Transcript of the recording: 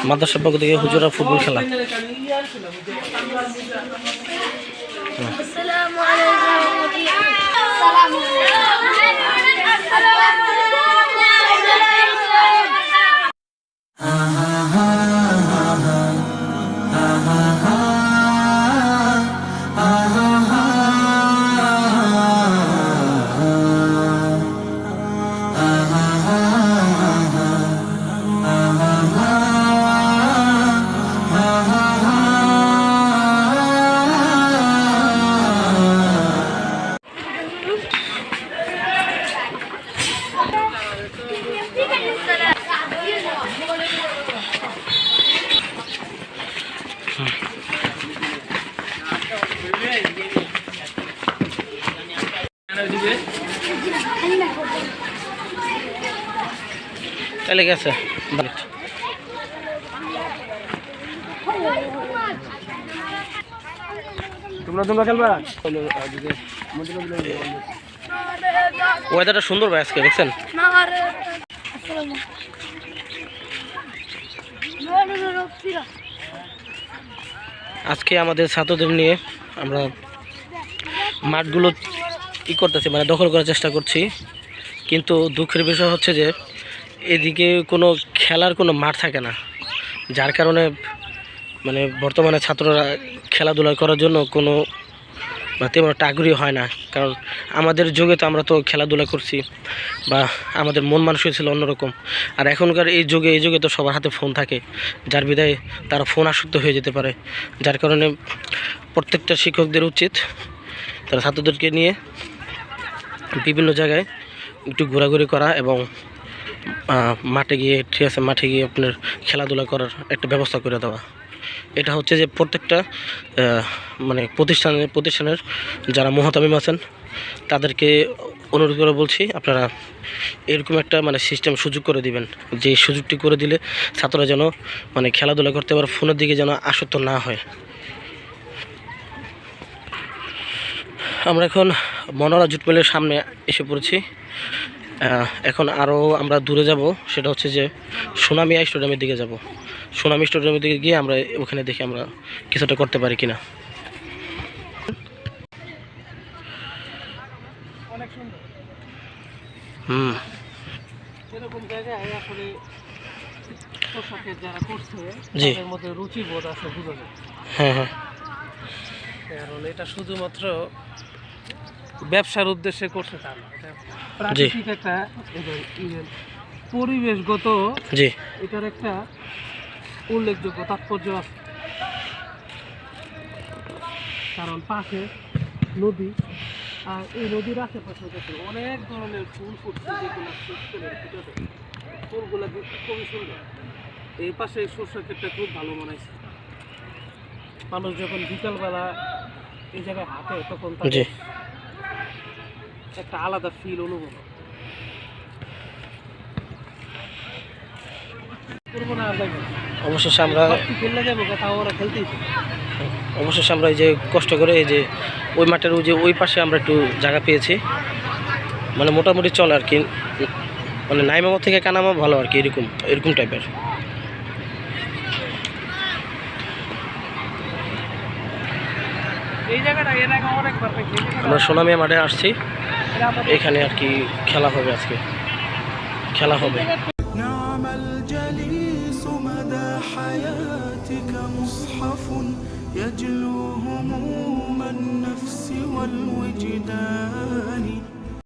মাদ্রাসার পক্ষ থেকে হুজুরা ফুটবল খেলা। চলে গেছে তোমরা খেলবা। ওয়েদারটা সুন্দর ভাই আজকে, দেখছেন? আজকে আমাদের ছাত্রদের নিয়ে আমরা মাঠগুলো করতেছি, মানে দখল করার চেষ্টা করছি। কিন্তু দুঃখের বিষয় হচ্ছে যে এদিকে কোনো খেলার কোনো মাঠ থাকে না, যার কারণে মানে বর্তমানে ছাত্ররা খেলাধুলা করার জন্য কোনো তেমন একটা আগ্রহী হয় না। কারণ আমাদের যুগে তো আমরা তো খেলাধুলা করছি, বা আমাদের মন মানসিক ছিল অন্যরকম। আর এখনকার এই যুগে তো সবার হাতে ফোন থাকে, যার বিধায় তারা ফোন আসক্ত হয়ে যেতে পারে। যার কারণে প্রত্যেকটা শিক্ষকদের উচিত তারা ছাত্রদেরকে নিয়ে বিভিন্ন জায়গায় একটু ঘোরাঘুরি করা এবং মাঠে গিয়ে, ঠিক আছে, মাঠে গিয়ে আপনার খেলাধুলা করার একটা ব্যবস্থা করে দেওয়া। এটা হচ্ছে যে প্রত্যেকটা মানে প্রতিষ্ঠানের যারা মুহতামিম আছেন তাদেরকে অনুরোধ করে বলছি, আপনারা এরকম একটা মানে সিস্টেম সুযোগ করে দিবেন, যে সুযোগটি করে দিলে ছাত্ররা যেন মানে খেলাধুলা করতে পারে, ফোনের দিকে যেন আসক্ত না হয়। আমরা এখন মনোরা জুট মিলের সামনে এসে পড়েছি। এখন আরও আমরা দূরে যাব, সেটা হচ্ছে যে সোনামিয়া স্টেডিয়ামের দিকে যাব। সোনামি স্টেডিয়ামের দিকে গিয়ে আমরা ওখানে দেখি আমরা কিছুটা করতে পারি কিনা। এরকম জায়গায় আসলে পোশাকের যারা করছে জি, তাদের মধ্যে রুচিবোধ আছে, বুঝা যায়। হ্যাঁ হ্যাঁ, কারণ এটা শুধুমাত্র ব্যবসার উদ্দেশ্যে করছে তা না, এটা প্রাকৃতিক একটা পরিবেশগত, জি, এটার একটা উল্লেখযোগ্য তাৎপর্য আছে। কারণ পাশে নদী, আর এই নদীর আশেপাশে অনেক ধরনের ফুল ফুটছে, যেগুলো ফুলগুলো দেখতে খুবই সুন্দর। এই পাশে এই সরষের ক্ষেতটা খুব ভালো মানাইছে। মানুষ যখন বিকালবেলা এই জায়গায় হাঁটে তখন তাদের একটা আলাদা ফিল অনুভব হয়। অবশেষে আমরা খেললে যাবো, তাও ওরা খেলতেই। অবশেষে আমরা এই যে কষ্ট করে এই যে ওই মাঠের ওই পাশে আমরা একটু জায়গা পেয়েছি, মানে মোটামুটি চলে আর কি, মানে নাইমামা থেকে কানামা ভালো আর কি, এরকম টাইপের। এই জায়গাটা এর আগে অনেকবার আমরা সোনামিয়া মাঠে আসছি, এখানে আর কি খেলা হবে, আজকে খেলা হবে। يجلو هموم النفس والوجدان